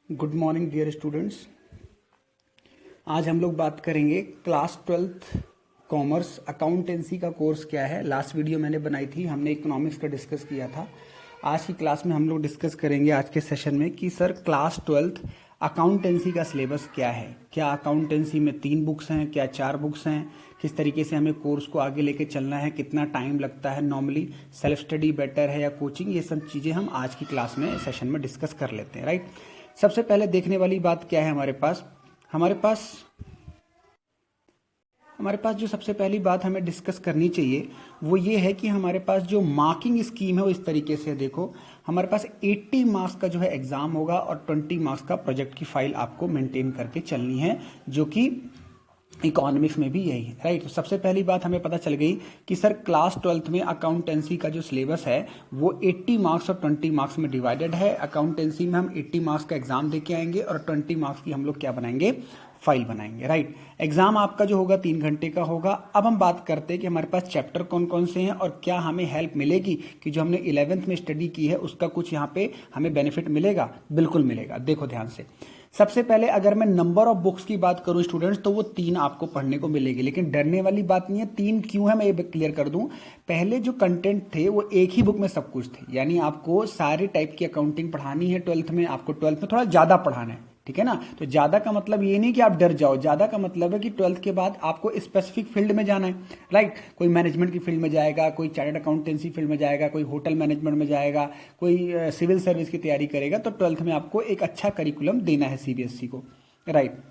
Good morning dear students. आज हम लोग बात करेंगे क्लास 12th कॉमर्स अकाउंटेंसी का कोर्स क्या है। लास्ट वीडियो मैंने बनाई थी, हमने इकोनॉमिक्स का डिस्कस किया था। आज की क्लास में हम लोग डिस्कस करेंगे आज के सेशन में कि सर क्लास 12th अकाउंटेंसी का सिलेबस क्या है। क्या अकाउंटेंसी में 3 बुक्स हैं, क्या 4 बुक्स हैं, किस तरीके से हमें कोर्स को आगे लेके चलना है, कितना टाइम लगता है, नॉर्मली सेल्फ स्टडी बेटर है या कोचिंग, ये सब चीज़ें हम आज की क्लास में सेशन में डिस्कस कर लेते हैं। राइट, सबसे पहले देखने वाली बात क्या है हमारे पास जो सबसे पहली बात हमें डिस्कस करनी चाहिए वो ये है कि हमारे पास जो मार्किंग स्कीम है वो इस तरीके से देखो। हमारे पास 80 मार्क्स का जो है एग्जाम होगा और 20 मार्क्स का प्रोजेक्ट की फाइल आपको मेंटेन करके चलनी है, जो कि इकोनॉमिक्स में भी यही है। राइट, तो सबसे पहली बात हमें पता चल गई कि सर क्लास 12th में अकाउंटेंसी का जो सिलेबस है वो 80 मार्क्स और 20 मार्क्स में डिवाइडेड है। अकाउंटेंसी में हम 80 मार्क्स का एग्जाम देके आएंगे और 20 मार्क्स की हम लोग क्या बनाएंगे, फाइल बनाएंगे। राइट, एग्जाम आपका जो होगा 3 घंटे का होगा। अब हम बात करते हैं कि हमारे पास चैप्टर कौन कौन से हैं और क्या हमें हेल्प मिलेगी कि जो हमने 11th में स्टडी की है उसका कुछ यहाँ पे हमें बेनिफिट मिलेगा। बिल्कुल मिलेगा। देखो ध्यान से, सबसे पहले अगर मैं नंबर ऑफ बुक्स की बात करूं स्टूडेंट्स, तो वो 3 आपको पढ़ने को मिलेगी, लेकिन डरने वाली बात नहीं है। 3 क्यों है मैं ये क्लियर कर दूं। पहले जो कंटेंट थे वो एक ही बुक में सब कुछ थे, यानी आपको सारे टाइप की अकाउंटिंग पढ़ानी है 12th में। आपको 12th में थोड़ा ज्यादा पढ़ाना है, ठीक है ना। तो ज्यादा का मतलब ये नहीं कि आप डर जाओ, ज्यादा का मतलब है कि 12th के बाद आपको स्पेसिफिक फील्ड में जाना है। राइट, कोई मैनेजमेंट की फील्ड में जाएगा, कोई चार्टर्ड अकाउंटेंसी फील्ड में जाएगा, कोई होटल मैनेजमेंट में जाएगा, कोई सिविल सर्विस की तैयारी करेगा। तो 12th में आपको एक अच्छा करिकुलम देना है सीबीएसई को। राइट,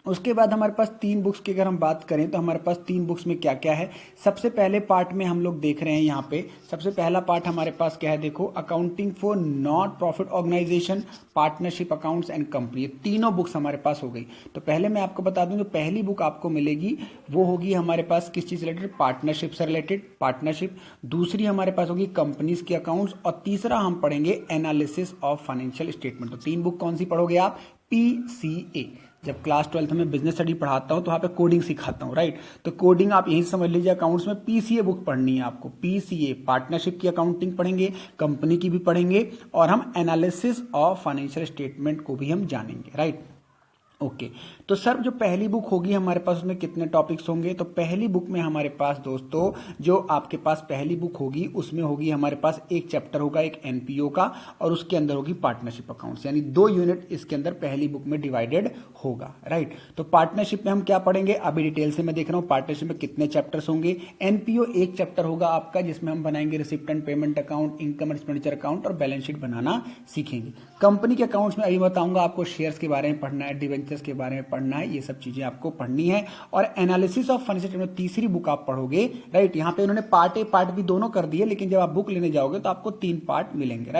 उसके बाद हमारे पास 3 बुक्स की अगर हम बात करें तो हमारे पास 3 बुक्स में क्या क्या है। सबसे पहले पार्ट में हम लोग देख रहे हैं यहाँ पे, सबसे पहला पार्ट हमारे पास क्या है, देखो, accounting for not profit organisation, partnership accounts and company. ये तीनों बुक्स हमारे पास हो गई। तो पहले मैं आपको बता दूं, जो पहली बुक आपको मिलेगी वो होगी हमारे पास किस चीज से रिलेटेड, पार्टनरशिप से रिलेटेड, पार्टनरशिप। दूसरी हमारे पास होगी कंपनीज के अकाउंट्स, और तीसरा हम पढ़ेंगे एनालिसिस ऑफ फाइनेंशियल स्टेटमेंट। तो 3 बुक कौन सी पढ़ोगे आप, पीसीए। जब क्लास 12th में बिजनेस स्टडी पढ़ाता हूं तो वहां पे कोडिंग सिखाता हूं। राइट, तो कोडिंग आप यही समझ लीजिए, अकाउंट्स में पीसीए बुक पढ़नी है आपको। पीसीए पार्टनरशिप की अकाउंटिंग पढ़ेंगे, कंपनी की भी पढ़ेंगे, और हम एनालिसिस ऑफ फाइनेंशियल स्टेटमेंट को भी हम जानेंगे। Right, okay. तो सर जो पहली बुक होगी हमारे पास उसमें कितने टॉपिक्स होंगे, तो पहली बुक में हमारे पास दोस्तों, जो आपके पास पहली बुक होगी उसमें होगी हमारे पास एक चैप्टर होगा एक एनपीओ का, और उसके अंदर होगी पार्टनरशिप अकाउंट्स, यानी 2 यूनिट इसके अंदर पहली बुक में डिवाइडेड होगा। राइट, तो पार्टनरशिप में हम क्या पढ़ेंगे, अभी डिटेल से मैं देख रहा हूं पार्टनरशिप में कितने चैप्टर्स होंगे। एनपीओ एक चैप्टर होगा आपका, जिसमें हम बनाएंगे receipt and payment account, income and expenditure account और बैलेंस शीट बनाना सीखेंगे। कंपनी के अकाउंट्स में अभी बताऊंगा आपको, शेयर्स के बारे में पढ़ना है, डिवेंचर्स के बारे में पढ़ना है, ये सब चीजें आपको पढ़नी है। और एनालिसिस ऑफ फाइनेंशियल स्टेटमेंट तीसरी बुक आप पढ़ोगे। राइट, यहां पे उन्होंने पार्ट ए पार्ट बी दोनों कर दिए, लेकिन जब आप बुक लेने जाओगे तो आपको 3 पार्ट मिलेंगे।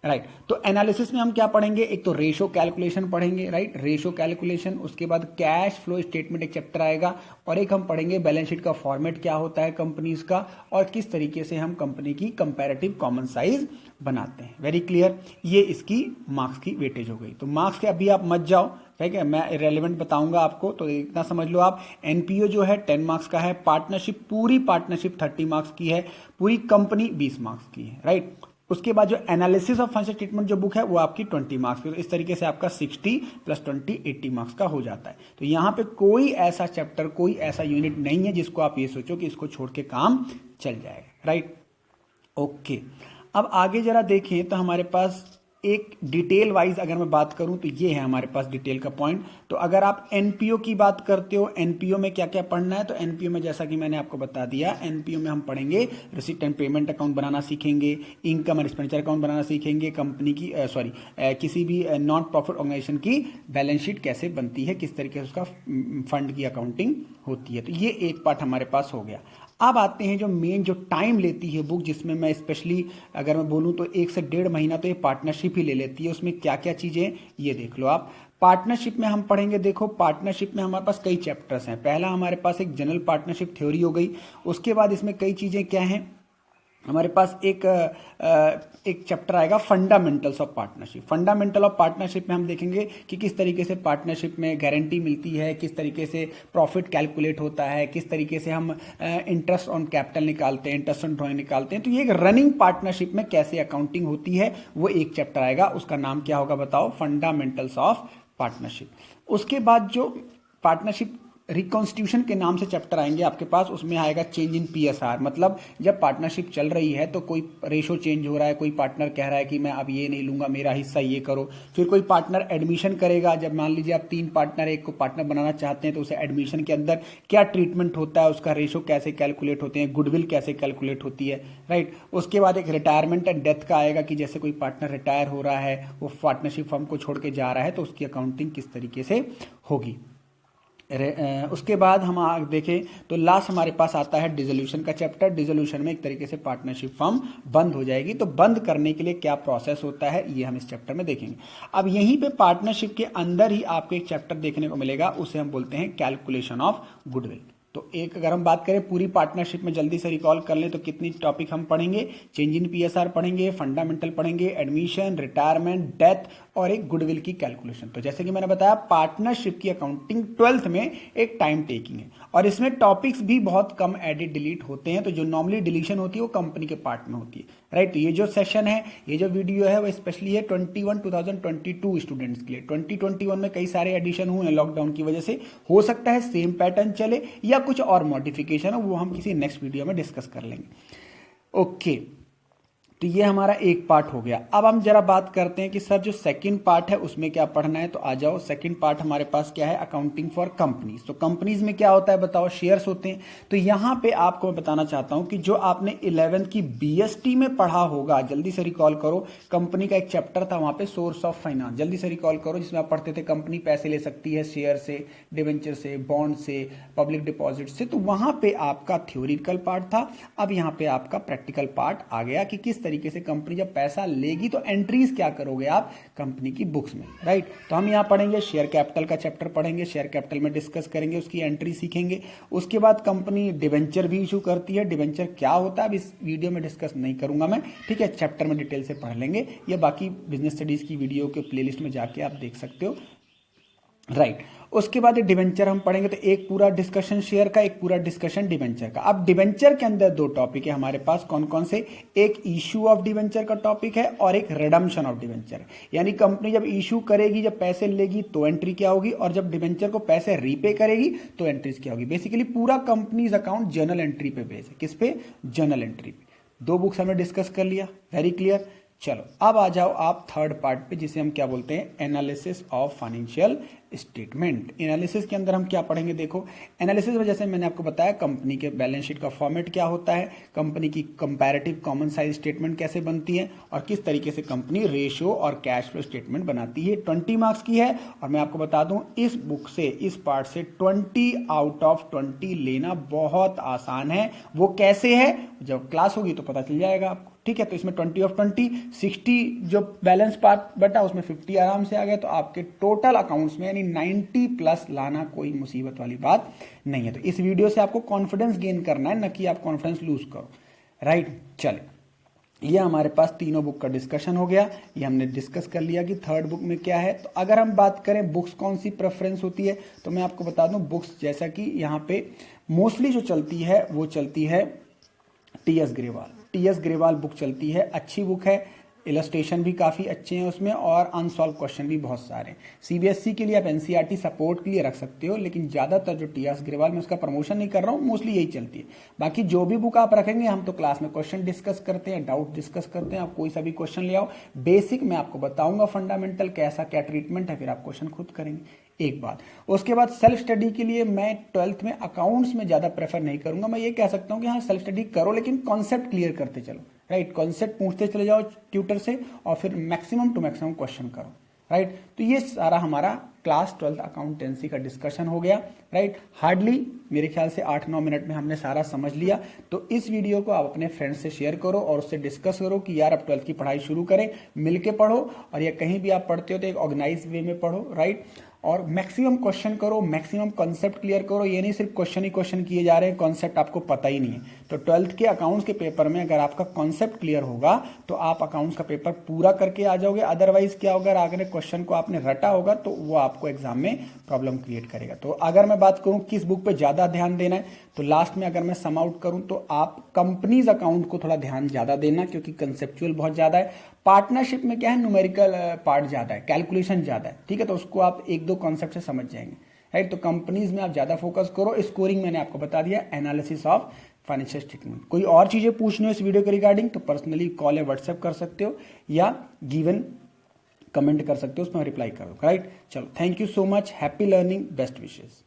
राइट, तो एनालिसिस में हम क्या पढ़ेंगे, एक तो रेशो कैलकुलेशन पढ़ेंगे। राइट, रेशो कैलकुलेशन, उसके बाद कैश फ्लो स्टेटमेंट एक चैप्टर आएगा, और एक हम पढ़ेंगे बैलेंस शीट का फॉर्मेट क्या होता है कंपनीज का, और किस तरीके से हम कंपनी की कंपैरेटिव कॉमन साइज बनाते हैं। वेरी क्लियर, ये इसकी मार्क्स की वेटेज हो गई। तो मार्क्स के अभी आप मत जाओ, ठीक है, मैं इरेलीवेंट बताऊंगा आपको, तो इतना समझ लो आप। एनपीओ जो है 10 मार्क्स का है, पार्टनरशिप पूरी पार्टनरशिप 30 मार्क्स की है, पूरी कंपनी 20 मार्क्स की है। राइट, उसके बाद जो एनालिसिस ऑफ फाइनेंशियल स्टेटमेंट जो बुक है वो आपकी 20 मार्क्स की। तो इस तरीके से आपका 60 + 20 80 मार्क्स का हो जाता है। तो यहां पे कोई ऐसा चैप्टर, कोई ऐसा यूनिट नहीं है जिसको आप ये सोचो कि इसको छोड़ के काम चल जाएगा। Right, okay. अब आगे जरा देखें तो हमारे पास एक डिटेल वाइज अगर मैं बात करूं तो ये है हमारे पास डिटेल का पॉइंट। तो अगर आप एनपीओ की बात करते हो, एनपीओ में क्या क्या पढ़ना है, तो एनपीओ में जैसा कि मैंने आपको बता दिया, एनपीओ में हम पढ़ेंगे रिसिप्ट एंड पेमेंट अकाउंट बनाना सीखेंगे, इनकम एंड एक्सपेंडिचर अकाउंट बनाना सीखेंगे, कंपनी की किसी भी नॉन प्रॉफिट ऑर्गेनाइजेशन की बैलेंस शीट कैसे बनती है, किस तरीके से उसका फंड की अकाउंटिंग होती है। तो ये एक पार्ट हमारे पास हो गया। अब आते हैं जो मेन जो टाइम लेती है बुक, जिसमें मैं स्पेशली अगर मैं बोलूं तो 1 से 1.5 महीना तो ये पार्टनरशिप ही ले लेती है। उसमें क्या क्या चीजें ये देख लो आप। पार्टनरशिप में हम पढ़ेंगे, देखो पार्टनरशिप में हमारे पास कई चैप्टर्स हैं। पहला हमारे पास एक जनरल पार्टनरशिप थ्योरी हो गई, उसके बाद इसमें कई चीजें क्या हैं, हमारे पास एक चैप्टर आएगा fundamentals of partnership. Fundamental of partnership में हम देखेंगे कि किस तरीके से पार्टनरशिप में गारंटी मिलती है, किस तरीके से प्रॉफिट कैलकुलेट होता है, किस तरीके से हम इंटरेस्ट ऑन कैपिटल निकालते हैं, इंटरेस्ट ऑन ड्रॉइंग निकालते हैं। तो ये एक रनिंग पार्टनरशिप में कैसे अकाउंटिंग होती है वो एक चैप्टर आएगा, उसका नाम क्या होगा बताओ, फंडामेंटल्स ऑफ पार्टनरशिप। उसके बाद जो पार्टनरशिप रिकॉन्स्टिट्यूशन के नाम से चैप्टर आएंगे आपके पास, उसमें आएगा चेंज इन पीएसआर। मतलब जब पार्टनरशिप चल रही है तो कोई रेशो चेंज हो रहा है, कोई पार्टनर कह रहा है कि मैं अब ये नहीं लूंगा, मेरा हिस्सा ये करो। फिर कोई पार्टनर एडमिशन करेगा, जब मान लीजिए आप 3 पार्टनर एक को पार्टनर बनाना चाहते हैं तो उसे एडमिशन के अंदर क्या ट्रीटमेंट होता है, उसका रेशो कैसे कैलकुलेट होते हैं, गुडविल कैसे कैलकुलेट होती है, राइट। उसके बाद एक रिटायरमेंट एंड डेथ का आएगा कि जैसे कोई पार्टनर रिटायर हो रहा है, वो पार्टनरशिप फर्म को छोड़ के जा रहा है, तो उसकी अकाउंटिंग किस तरीके से होगी। उसके बाद हम आगे देखें तो लास्ट हमारे पास आता है डिसोल्यूशन का चैप्टर। डिसोल्यूशन में एक तरीके से पार्टनरशिप फर्म बंद हो जाएगी, तो बंद करने के लिए क्या प्रोसेस होता है ये हम इस चैप्टर में देखेंगे। अब यहीं पे पार्टनरशिप के अंदर ही आपको एक चैप्टर देखने को मिलेगा, उसे हम बोलते हैं कैलकुलेशन ऑफ गुडविल। तो एक अगर हम बात करें पूरी पार्टनरशिप में, जल्दी से रिकॉल कर लें तो कितनी टॉपिक हम पढ़ेंगे, चेंज इन पीएसआर पढ़ेंगे, फंडामेंटल पढ़ेंगे, एडमिशन, रिटायरमेंट, डेथ और एक गुडविल की कैलकुलेशन। तो जैसे कि मैंने बताया पार्टनरशिप की अकाउंटिंग 12th में एक टाइम टेकिंग है और इसमें टॉपिक्स भी बहुत कम एडिट डिलीट होते हैं। तो जो नॉर्मली डिलीशन होती है वो कंपनी के पार्ट में होती है, राइट। तो ये जो सेशन है, ये जो वीडियो है वो स्पेशली है 2022 स्टूडेंट्स के लिए। 2021 में कई सारे एडिशन हुए हैं लॉकडाउन की वजह से, हो सकता है सेम पैटर्न चले या कुछ और मॉडिफिकेशन हो, वो हम किसी नेक्स्ट वीडियो में डिस्कस कर लेंगे। ओके, तो ये हमारा एक पार्ट हो गया। अब हम जरा बात करते हैं कि सर जो सेकंड पार्ट है उसमें क्या पढ़ना है। तो आ जाओ, सेकंड पार्ट हमारे पास क्या है, अकाउंटिंग फॉर कंपनीज। तो कंपनीज में क्या होता है बताओ, शेयर्स होते हैं। तो यहां पे आपको मैं बताना चाहता हूं कि जो आपने 11th की बीएसटी में पढ़ा होगा, जल्दी से रिकॉल करो, कंपनी का एक चैप्टर था वहां पे सोर्स ऑफ फाइनेंस, जल्दी से रिकॉल करो, जिसमें आप पढ़ते थे कंपनी पैसे ले सकती है शेयर से, डिवेंचर से, बॉन्ड से, पब्लिक डिपॉजिट से। तो वहां पे आपका थ्योरिटिकल पार्ट था। अब यहां पे आपका प्रैक्टिकल पार्ट आ गया कि किस तरीके से कंपनी जब पैसा लेगी तो एंट्रीज क्या करोगे आप कंपनी की बुक्स में, राइट। तो हम यहां पढ़ेंगे शेयर कैपिटल का चैप्टर पढ़ेंगे, शेयर कैपिटल में डिस्कस करेंगे, उसकी एंट्री सीखेंगे। उसके बाद कंपनी डिवेंचर भी इशू करती है, डिवेंचर क्या होता है अब इस वीडियो में डिस्कस नहीं करूंगा मैं, ठीक है, चैप्टर में डिटेल से पढ़ लेंगे, या बाकी बिजनेस स्टडीज की वीडियो के प्लेलिस्ट में जाके आप देख सकते हो, राइट। उसके बाद डिवेंचर हम पढ़ेंगे, तो एक पूरा डिस्कशन शेयर का, एक पूरा डिस्कशन डिवेंचर का। अब डिवेंचर के अंदर 2 टॉपिक है हमारे पास, कौन कौन से, एक इशू ऑफ डिवेंचर का टॉपिक है और एक रिडम्पशन ऑफ डिवेंचर। यानी कंपनी जब इशू करेगी, जब पैसे लेगी तो एंट्री क्या होगी, और जब डिवेंचर को पैसे रीपे करेगी तो एंट्रीज क्या होगी। बेसिकली पूरा कंपनीज अकाउंट जर्नल एंट्री पे बेस है, किस पे, जर्नल एंट्री पे। 2 बुक्स हमने डिस्कस कर लिया, वेरी क्लियर। चलो अब आ जाओ आप थर्ड पार्ट पे, जिसे हम क्या बोलते हैं, analysis of financial statement. Analysis के अंदर हम क्या पढ़ेंगे, देखो एनालिसिस में जैसे मैंने आपको बताया कंपनी के बैलेंस शीट का फॉर्मेट क्या होता है, कंपनी की कंपैरेटिव कॉमन साइज स्टेटमेंट कैसे बनती है, और किस तरीके से कंपनी रेशियो और कैश फ्लो स्टेटमेंट बनाती है। 20 मार्क्स की है, और मैं आपको बता दूं इस बुक से, इस पार्ट से 20 आउट ऑफ 20 लेना बहुत आसान है। वो कैसे है, जब क्लास होगी तो पता चल जाएगा आपको, ठीक है। तो इसमें 20 ऑफ 20, 60 जो बैलेंस पार्ट बटा उसमें 50 आराम से आ गया, तो आपके टोटल अकाउंट्स में यानी 90 प्लस लाना कोई मुसीबत वाली बात नहीं है। तो इस वीडियो से आपको कॉन्फिडेंस गेन करना है, न कि आप कॉन्फिडेंस लूज करो, राइट। चलिए, ये हमारे पास तीनों बुक का डिस्कशन हो गया, ये हमने डिस्कस कर लिया कि थर्ड बुक में क्या है। तो अगर हम बात करें बुक्स कौन सी प्रेफरेंस होती है, तो मैं आपको बता दूं बुक्स जैसा कि यहाँ पे मोस्टली जो चलती है वो चलती है T S Grewal. T S Grewal book चलती है, अच्छी बुक है, इलस्ट्रेशन भी काफ़ी अच्छे हैं उसमें, और अनसॉल्व क्वेश्चन भी बहुत सारे हैं। सीबीएसई के लिए आप एनसीईआरटी सपोर्ट के लिए रख सकते हो, लेकिन ज़्यादातर जो टीएस ग्रेवाल, मैं उसका प्रमोशन नहीं कर रहा हूँ, मोस्टली यही चलती है। बाकी जो भी बुक आप रखेंगे, हम तो क्लास में क्वेश्चन डिस्कस करते हैं, डाउट डिस्कस करते हैं, आप कोई सा भी क्वेश्चन ले आओ, बेसिक मैं आपको बताऊंगा फंडामेंटल कैसा क्या ट्रीटमेंट है, फिर आप क्वेश्चन खुद करेंगे, एक बात। उसके बाद सेल्फ स्टडी के लिए मैं 12th में अकाउंट्स में ज्यादा प्रेफर नहीं करूंगा। मैं ये कह सकता हूं कि हाँ सेल्फ स्टडी करो, लेकिन कॉन्सेप्ट क्लियर करते चलो, राइट। कॉन्सेप्ट पूछते चले जाओ ट्यूटर से, और फिर मैक्सिमम टू मैक्सिमम क्वेश्चन करो, राइट। तो ये सारा हमारा क्लास 12th अकाउंटेंसी का डिस्कशन हो गया, राइट। हार्डली मेरे ख्याल से 8-9 मिनट में हमने सारा समझ लिया। तो इस वीडियो को आप अपने फ्रेंड्स से शेयर करो और उससे डिस्कस करो कि यार अब 12th की पढ़ाई शुरू करें, मिलके पढ़ो, और या कहीं भी आप पढ़ते हो तो एक ऑर्गेनाइज वे में पढ़ो, राइट। और मैक्सिमम क्वेश्चन करो, मैक्सिमम कॉन्सेप्ट क्लियर करो। ये नहीं सिर्फ क्वेश्चन ही क्वेश्चन किए जा रहे हैं, कॉन्सेप्ट आपको पता ही नहीं है। तो 12th के अकाउंट्स के पेपर में अगर आपका कॉन्सेप्ट क्लियर होगा तो आप अकाउंट्स का पेपर पूरा करके आ जाओगे। अदरवाइज क्या होगा, अगर क्वेश्चन को आपने रटा होगा तो वो आपको एग्जाम में प्रॉब्लम क्रिएट करेगा। तो अगर मैं बात करूं किस बुक पे ज्यादा ध्यान देना है, तो लास्ट में अगर मैं सम आउट करूं तो आप कंपनीज अकाउंट को थोड़ा ध्यान ज्यादा देना, क्योंकि कंसेप्चुअल बहुत ज्यादा है। पार्टनरशिप में क्या है, न्यूमेरिकल पार्ट ज्यादा है, कैलकुलेशन ज्यादा है, ठीक है। तो उसको आप एक दो कॉन्सेप्ट से समझ जाएंगे, राइट। तो कंपनीज में आप ज्यादा फोकस करो। स्कोरिंग मैंने आपको बता दिया, एनालिसिस ऑफ फाइनेंशियल स्टेटमेंट। कोई और चीजें पूछनी हो इस वीडियो के रिगार्डिंग तो पर्सनली कॉल या व्हाट्सएप कर सकते हो, या गिवन कमेंट कर सकते हो, उसमें रिप्लाई करो, राइट। चलो, thank you so much, happy learning, best wishes.